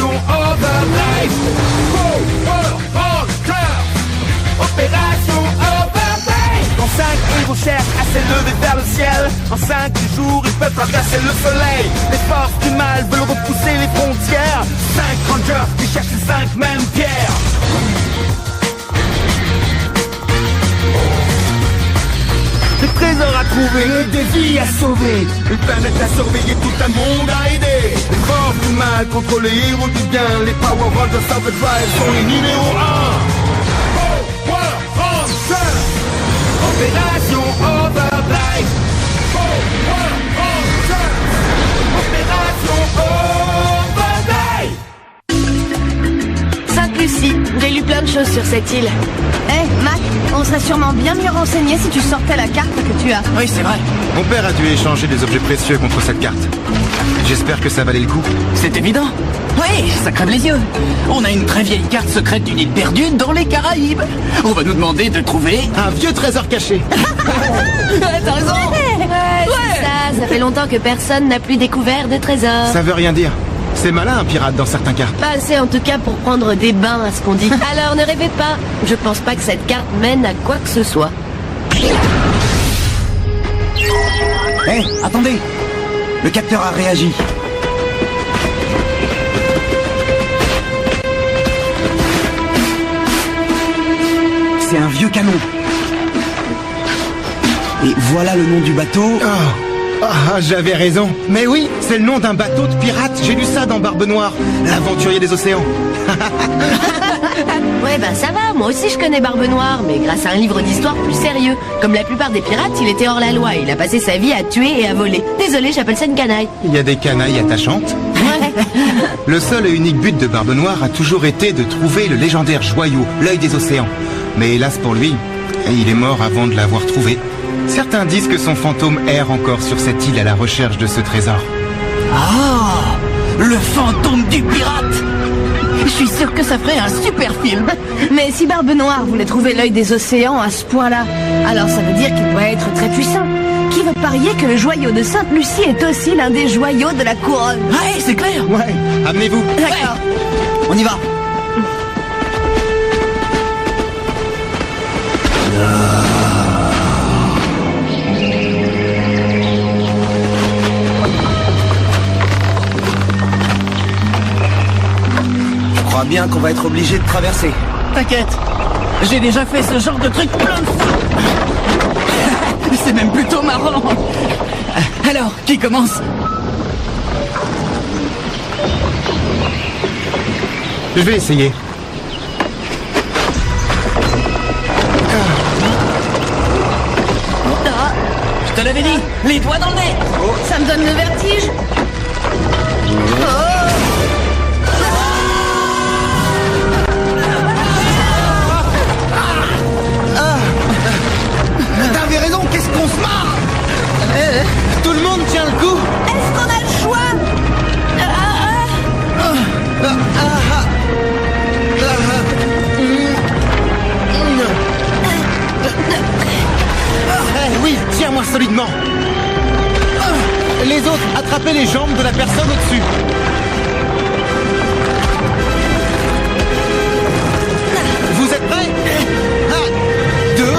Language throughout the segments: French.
Opération Overdrive. Opération Overdrive. Quand 5 héros cherchent à s'élever vers le ciel, en 5 jours ils peuvent traverser le soleil. Les forces du mal veulent repousser les frontières. 5 rangers qui cherchent les 5 mêmes pierres. Des trésors à trouver, des vies à sauver, une planète à surveiller, tout un monde à aider. Les forces du mal contre les héros du bien, les Power Rangers Overdrive sont les numéros 1. Power Rangers, Opération Overdrive. Power Rangers, Opération Overdrive. Sainte-Lucie, j'ai lu plein de choses sur cette île. Mac, on serait sûrement bien mieux renseigné si tu sortais la carte que tu as. Oui, c'est vrai. Mon père a dû échanger des objets précieux contre cette carte. J'espère que ça valait le coup. C'est évident. Oui, ça crève les yeux. On a une très vieille carte secrète d'une île perdue dans les Caraïbes. On va nous demander de trouver un vieux trésor caché. T'as raison. Ouais, ça fait longtemps que personne n'a plus découvert de trésor. Ça veut rien dire. C'est malin un pirate dans certains cas. Pas assez en tout cas pour prendre des bains à ce qu'on dit. Alors ne rêvez pas, je pense pas que cette carte mène à quoi que ce soit. Attendez. Le capteur a réagi. C'est un vieux canon. Et voilà le nom du bateau. J'avais raison. Mais oui, c'est le nom d'un bateau de pirate. J'ai lu ça dans Barbe Noire, l'aventurier des océans. Ouais, ça va, moi aussi je connais Barbe Noire, mais grâce à un livre d'histoire plus sérieux. Comme la plupart des pirates, il était hors la loi, il a passé sa vie à tuer et à voler. Désolé, j'appelle ça une canaille. Il y a des canailles attachantes. Le seul et unique but de Barbe Noire a toujours été de trouver le légendaire joyau, l'œil des océans. Mais hélas pour lui, il est mort avant de l'avoir trouvé. Certains disent que son fantôme erre encore sur cette île à la recherche de ce trésor. Ah, le fantôme du pirate. Je suis sûr que ça ferait un super film. Mais si Barbe Noire voulait trouver l'œil des océans à ce point-là, alors ça veut dire qu'il doit être très puissant. Qui veut parier que le joyau de Sainte-Lucie est aussi l'un des joyaux de la couronne? Ouais, c'est clair. Ouais, amenez-vous. D'accord. On y va. Je crois bien qu'on va être obligé de traverser. T'inquiète, j'ai déjà fait ce genre de truc plein de fois. C'est même plutôt marrant. Alors, qui commence? Je vais essayer. Je te l'avais dit, les doigts dans le nez. Ça me donne le vertige. T'avais raison, qu'est-ce qu'on se marre? Tout le monde tient le coup. Est-ce qu'on a le choix? Oui, tiens-moi solidement. Les autres, attrapez les jambes de la personne au-dessus. Vous êtes prêts? 1, 2, 3.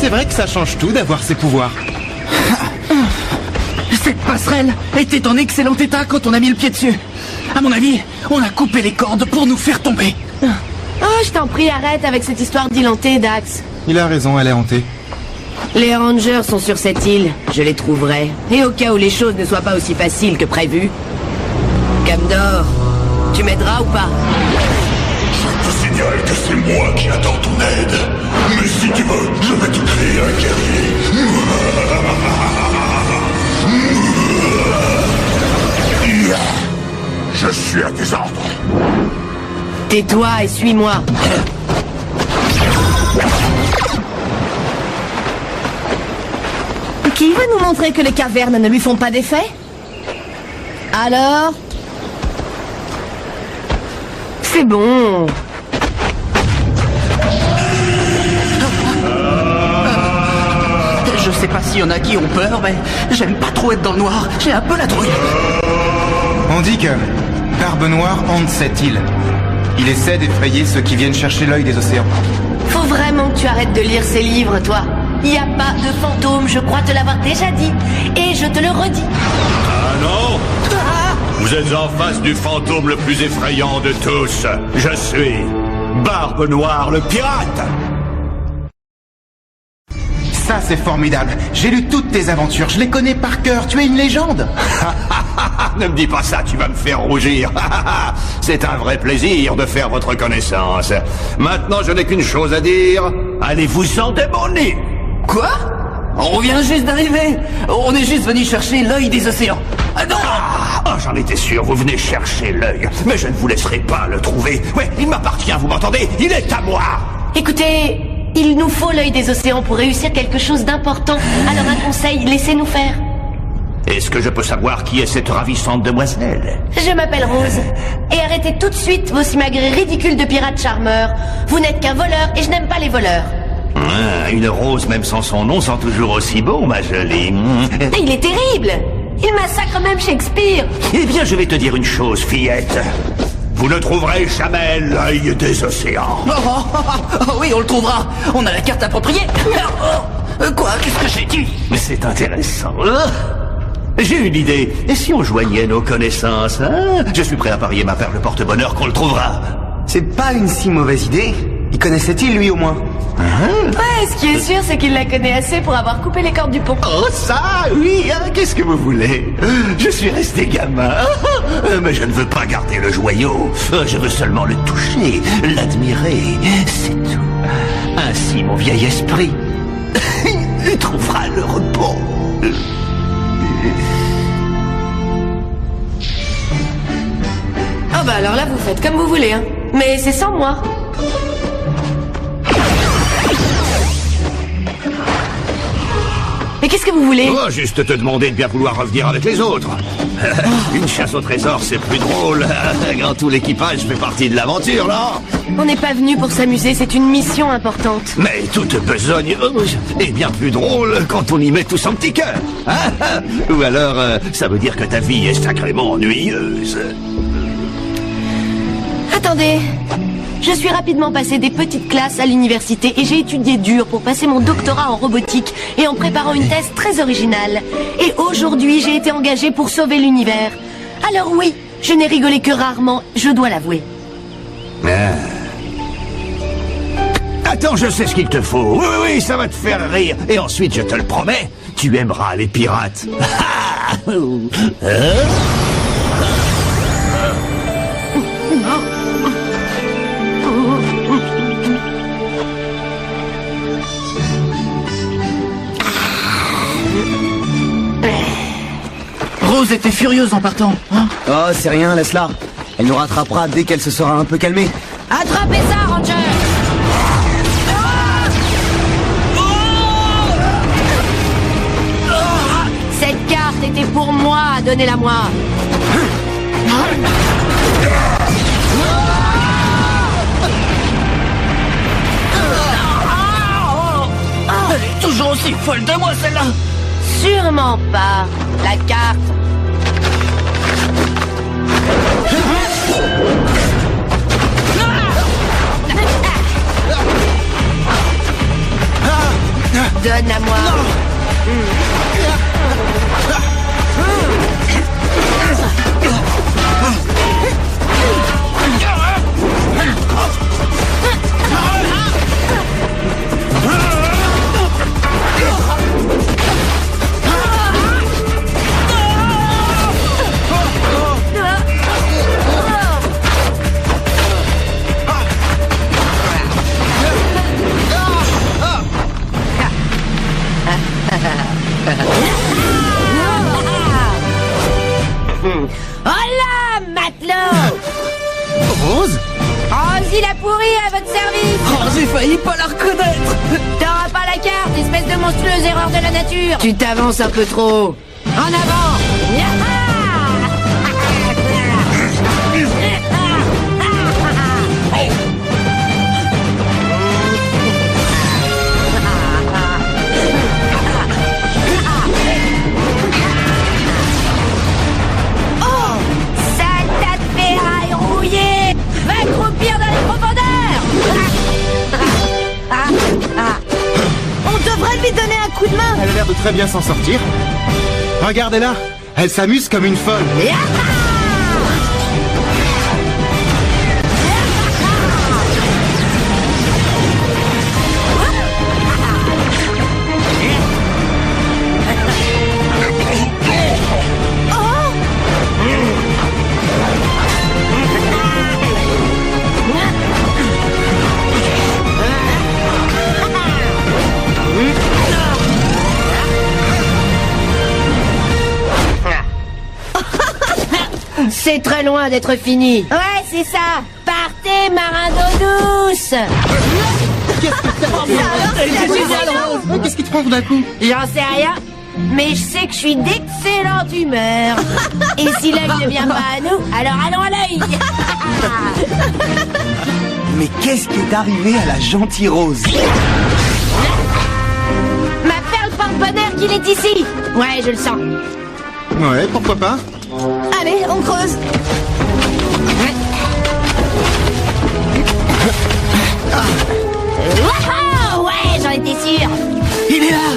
C'est vrai que ça change tout d'avoir ces pouvoirs. Cette passerelle était en excellent état quand on a mis le pied dessus. À mon avis, on a coupé les cordes pour nous faire tomber. Oh, je t'en prie, arrête avec cette histoire d'île hantée, Dax. Il a raison, elle est hantée. Les rangers sont sur cette île, je les trouverai. Et au cas où les choses ne soient pas aussi faciles que prévu. Camdor, tu m'aideras ou pas? Je te signale que c'est moi qui attends ton aide. Mais si tu veux, je vais te créer un guerrier. Je suis à tes ordres. Tais-toi et suis-moi. Qui veut nous montrer que les cavernes ne lui font pas d'effet? Alors? C'est bon. Je sais pas s'il y en a qui ont peur, mais j'aime pas trop être dans le noir. J'ai un peu la trouille. On dit que Barbe Noire hante cette île. Il essaie d'effrayer ceux qui viennent chercher l'œil des océans. Faut vraiment que tu arrêtes de lire ces livres, toi. Il n'y a pas de fantôme, je crois te l'avoir déjà dit. Et je te le redis. Ah non! Vous êtes en face du fantôme le plus effrayant de tous. Je suis Barbe Noire le pirate. Ça, c'est formidable. J'ai lu toutes tes aventures, je les connais par cœur. Tu es une légende. Ne me dis pas ça, tu vas me faire rougir. C'est un vrai plaisir de faire votre connaissance. Maintenant, je n'ai qu'une chose à dire. Allez-vous-en de mon nez. Quoi? On vient juste d'arriver. On est juste venu chercher l'œil des océans. Ah non! Oh, j'en étais sûr, vous venez chercher l'œil. Mais je ne vous laisserai pas le trouver. Ouais, il m'appartient, vous m'entendez? Il est à moi. Écoutez, il nous faut l'œil des océans pour réussir quelque chose d'important. Alors un conseil, laissez-nous faire. Est-ce que je peux savoir qui est cette ravissante demoiselle? Je m'appelle Rose. Et arrêtez tout de suite vos simagrées ridicules de pirates charmeurs. Vous n'êtes qu'un voleur et je n'aime pas les voleurs. Une rose, même sans son nom, sent toujours aussi beau, ma jolie. Il est terrible. Il massacre même Shakespeare. Eh bien, je vais te dire une chose, fillette. Vous ne trouverez jamais l'œil des océans. Oh, oui, on le trouvera. On a la carte appropriée. Quoi? Qu'est-ce que j'ai dit? Mais c'est intéressant. J'ai une idée. Et si on joignait nos connaissances, hein? Je suis prêt à parier ma perle porte-bonheur qu'on le trouvera. C'est pas une si mauvaise idée. Il connaissait-il, lui, au moins? Ouais, ce qui est sûr, c'est qu'il la connaît assez pour avoir coupé les cordes du pont. Oh, ça, oui, hein, qu'est-ce que vous voulez? Je suis resté gamin. Mais je ne veux pas garder le joyau. Je veux seulement le toucher, l'admirer. C'est tout. Ainsi, mon vieil esprit trouvera le repos. Ah bah alors là, vous faites comme vous voulez, hein. Mais c'est sans moi. Mais qu'est-ce que vous voulez? Oh, juste te demander de bien vouloir revenir avec les autres. Une chasse au trésor, c'est plus drôle. Quand tout l'équipage fait partie de l'aventure, non? On n'est pas venu pour s'amuser, c'est une mission importante. Mais toute besogne est bien plus drôle quand on y met tout son petit cœur. Hein? Ou alors, ça veut dire que ta vie est sacrément ennuyeuse. Attendez. Je suis rapidement passé des petites classes à l'université et j'ai étudié dur pour passer mon doctorat en robotique et en préparant une thèse très originale. Et aujourd'hui, j'ai été engagé pour sauver l'univers. Alors oui, je n'ai rigolé que rarement, je dois l'avouer. Attends, je sais ce qu'il te faut. Oui, oui, ça va te faire rire. Et ensuite, je te le promets, tu aimeras les pirates. Rose était furieuse en partant. Hein? Oh, c'est rien, laisse-la. Elle nous rattrapera dès qu'elle se sera un peu calmée. Attrapez ça, Ranger! Cette carte était pour moi, donnez-la moi. Elle est toujours aussi folle de moi, celle-là. Sûrement pas. La carte. Donne à moi. Hola, matelot! Rose? Rose, il a pourri à votre service! Oh, j'ai failli pas la reconnaître. T'auras pas la carte, espèce de monstrueuse erreur de la nature! Tu t'avances un peu trop! En avant! très bien s'en sortir. Regardez-la, elle s'amuse comme une folle. C'est très loin d'être fini. Ouais, c'est ça. Partez, marin d'eau douce. Qu'est-ce qui te prend tout d'un coup? J'en sais rien, mais je sais que je suis d'excellente humeur. Et si l'œil ne vient pas à nous, alors allons à l'œil. Mais qu'est-ce qui est arrivé à la gentille Rose? Ma perle porte-bonheur qu'il est ici. Ouais, je le sens. Ouais, pourquoi pas? Allez, on creuse. Wouhou, ouais, j'en étais sûr. Il est là.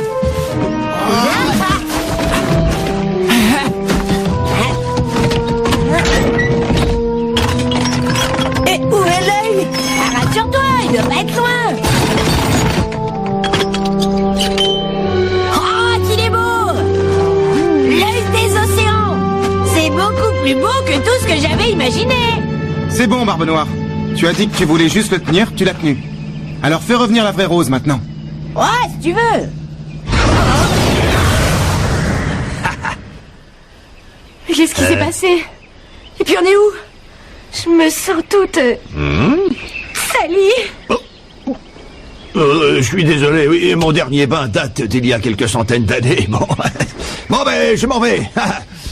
Et où est l'œil? Rassure-toi, il doit pas être loin. Oh, qu'il est beau. L'œil des océans. C'est beaucoup plus beau que tout ce que j'avais imaginé. C'est bon, Barbe Noire. Tu as dit que tu voulais juste le tenir, tu l'as tenu. Alors fais revenir la vraie Rose maintenant. Ouais, si tu veux. Qu'est-ce qui s'est passé? Et puis on est où? Je me sens toute... salie. Je suis désolé, oui, mon dernier bain date d'il y a quelques centaines d'années. Bon, ben, je m'en vais.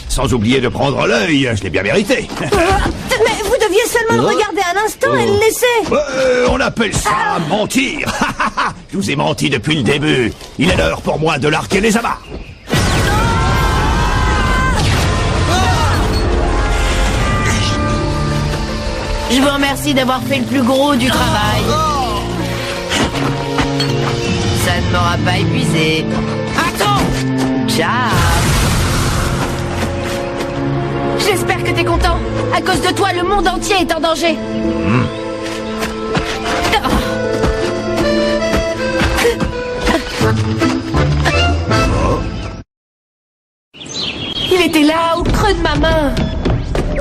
Sans oublier de prendre l'œil, je l'ai bien mérité. Mais vous deviez seulement le regarder un instant et le laisser. On appelle ça mentir. Je vous ai menti depuis le début. Il est l'heure pour moi de larguer les amarres. Je vous remercie d'avoir fait le plus gros du travail. Ça ne m'aura pas épuisé. Attends! Ciao! J'espère que t'es content. À cause de toi, le monde entier est en danger. Il était là, au creux de ma main.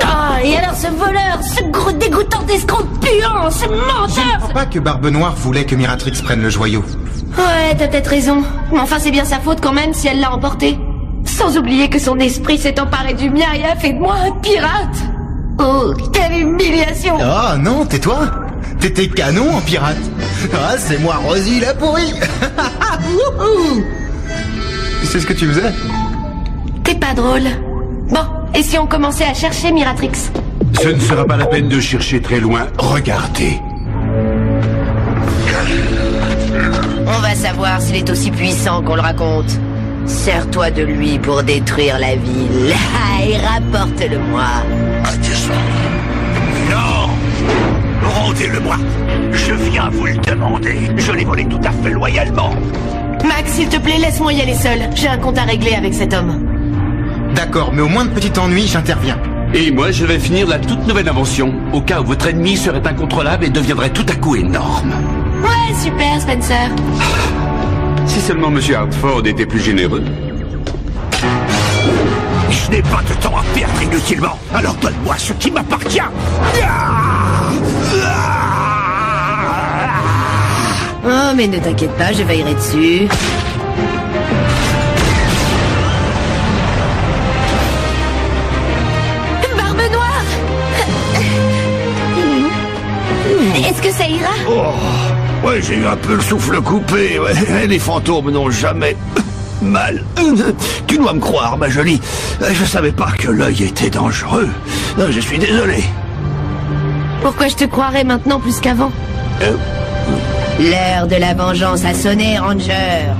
Ah, et alors ce voleur, ce gros dégoûtant d'escroc puant, ce Je ne menteur. crois pas que Barbe Noire voulait que Miratrix prenne le joyau. Ouais, t'as peut-être raison. Mais enfin, c'est bien sa faute quand même si elle l'a emporté. Sans oublier que son esprit s'est emparé du mien et a fait de moi un pirate. Oh, quelle humiliation. Ah non, tais-toi. T'étais canon en pirate. Ah, c'est moi Rosie la pourrie. C'est ce que tu faisais. T'es pas drôle. Bon, et si on commençait à chercher Miratrix? Ce ne sera pas la peine de chercher très loin. Regardez. On va savoir s'il est aussi puissant qu'on le raconte. Sers-toi de lui pour détruire la ville. Et rapporte-le-moi. Non! Rendez-le-moi! Je viens vous le demander. Je l'ai volé tout à fait loyalement. Max, s'il te plaît, laisse-moi y aller seul. J'ai un compte à régler avec cet homme. D'accord, mais au moins de petit ennui, j'interviens. Et moi, je vais finir la toute nouvelle invention, au cas où votre ennemi serait incontrôlable et deviendrait tout à coup énorme. Ouais, super, Spencer. Si seulement Monsieur Hartford était plus généreux. Je n'ai pas de temps à perdre inutilement. Alors donne-moi ce qui m'appartient. Oh, mais ne t'inquiète pas, je veillerai dessus. Barbe Noire. Est-ce que ça ira? Oh, ouais, j'ai eu un peu le souffle coupé. Ouais. Les fantômes n'ont jamais mal. Tu dois me croire, ma jolie. Je savais pas que l'œil était dangereux. Je suis désolé. Pourquoi je te croirais maintenant plus qu'avant? L'heure de la vengeance a sonné, Ranger.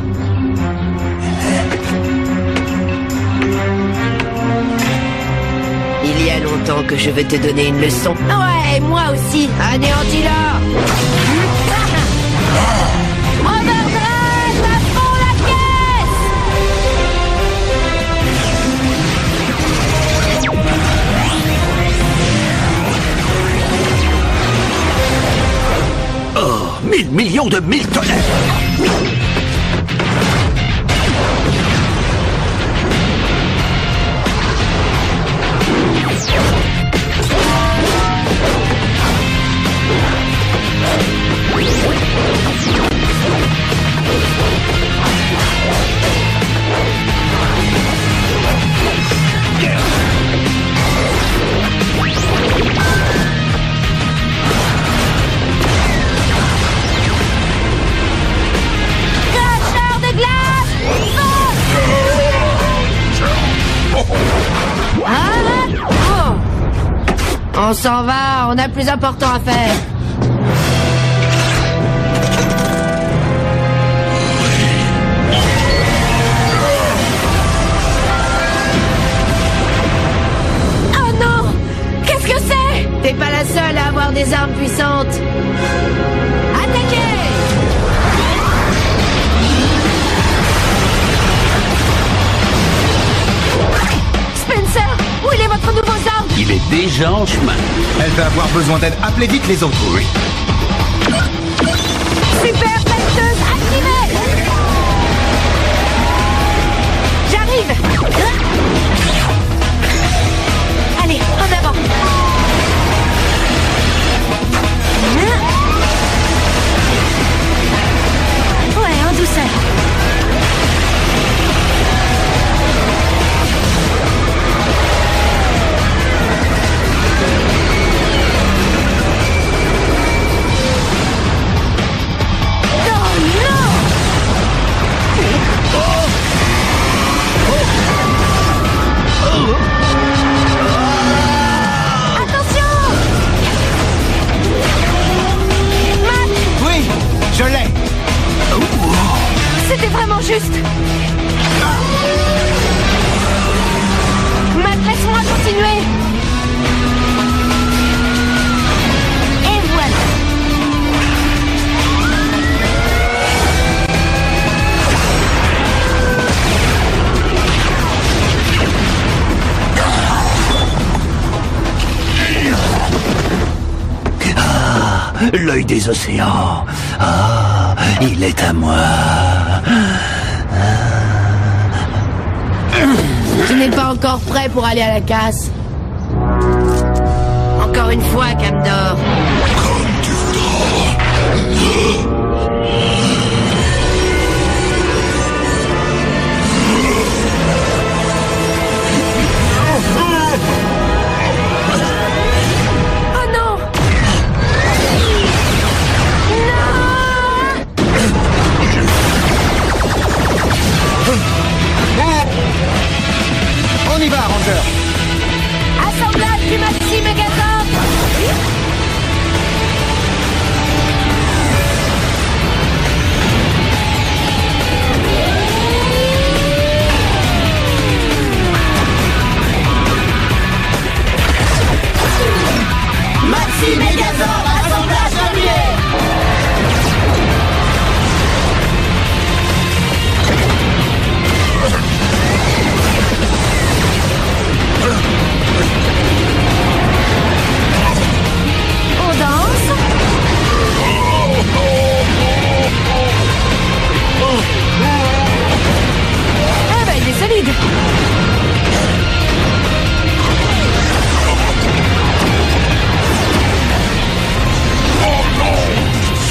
Il y a longtemps que je veux te donner une leçon. Ouais, moi aussi. Anéantis-la! Overdrive, à fond la caisse! 1000 millions de miltonnaires. On s'en va, on a plus important à faire. Oh non! Qu'est-ce que c'est? T'es pas la seule à avoir des armes puissantes. Attaquez! Spencer, où est votre nouveau arme? Il est déjà en chemin. Elle va avoir besoin d'aide. Appelez vite les autres. Oui. Super pelleteuse activée! J'arrive! Allez, en avant! Ouais, en douceur. Je l'ai. C'était vraiment juste. Matt, laisse-moi continuer. Et voilà. L'œil des océans. Ah, il est à moi. Tu n'es pas encore prêt pour aller à la casse. Encore une fois, Camdor. Comme tu voudras. Oh non! On y va, Ranger. Assemblage du Maxi Megazord. Maxi Megazord, assemblage régulier. On danse. Ah bah il est solide.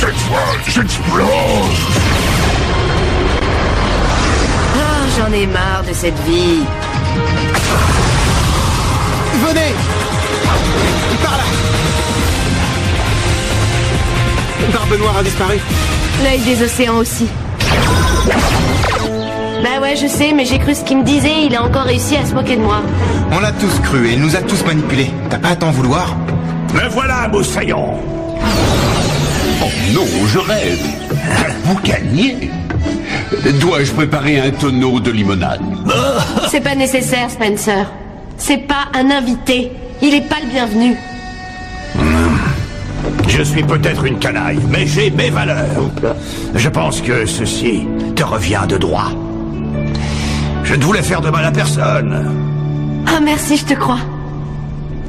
Cette fois, j'explose. Ah, j'en ai marre de cette vie. Venez. Par là. Barbe Noire a disparu. L'œil des océans aussi. Bah ouais, je sais, mais j'ai cru ce qu'il me disait, il a encore réussi à se moquer de moi. On l'a tous cru et il nous a tous manipulés. T'as pas à t'en vouloir? Me voilà, Moussaillon. Oh non, je rêve. Vous gagnez. Dois-je préparer un tonneau de limonade? C'est pas nécessaire, Spencer. C'est pas un invité. Il est pas le bienvenu. Je suis peut-être une canaille, mais j'ai mes valeurs. Je pense que ceci te revient de droit. Je ne voulais faire de mal à personne. Ah, merci, je te crois.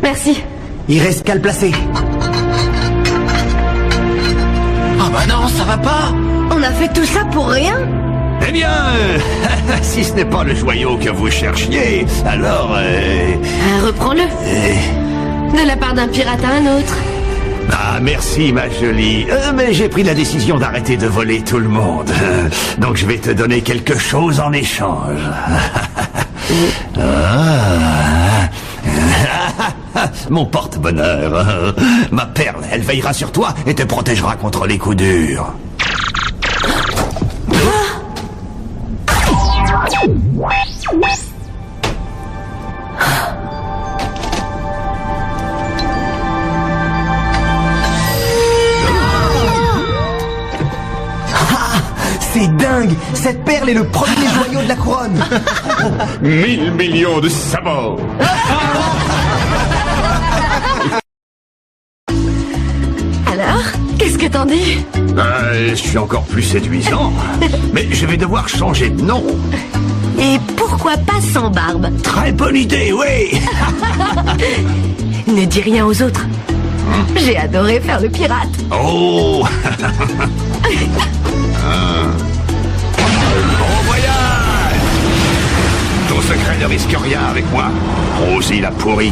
Merci. Il reste qu'à le placer. Ah bah non, ça va pas. On a fait tout ça pour rien? Eh bien, si ce n'est pas le joyau que vous cherchiez, alors... Reprends-le. De la part d'un pirate à un autre. Ah, merci, ma jolie. Mais j'ai pris la décision d'arrêter de voler tout le monde. Donc je vais te donner quelque chose en échange. Mon porte-bonheur. Ma perle, elle veillera sur toi et te protégera contre les coups durs. C'est dingue! Cette perle est le premier joyau de la couronne! 1000 millions de sabords. Alors, qu'est-ce que t'en dis? Je suis encore plus séduisant. Mais je vais devoir changer de nom. Et pourquoi pas sans barbe? Très bonne idée, oui. Ne dis rien aux autres. J'ai adoré faire le pirate. Oh. Bon voyage. Ton secret ne risque rien avec moi. Rosie la pourrie.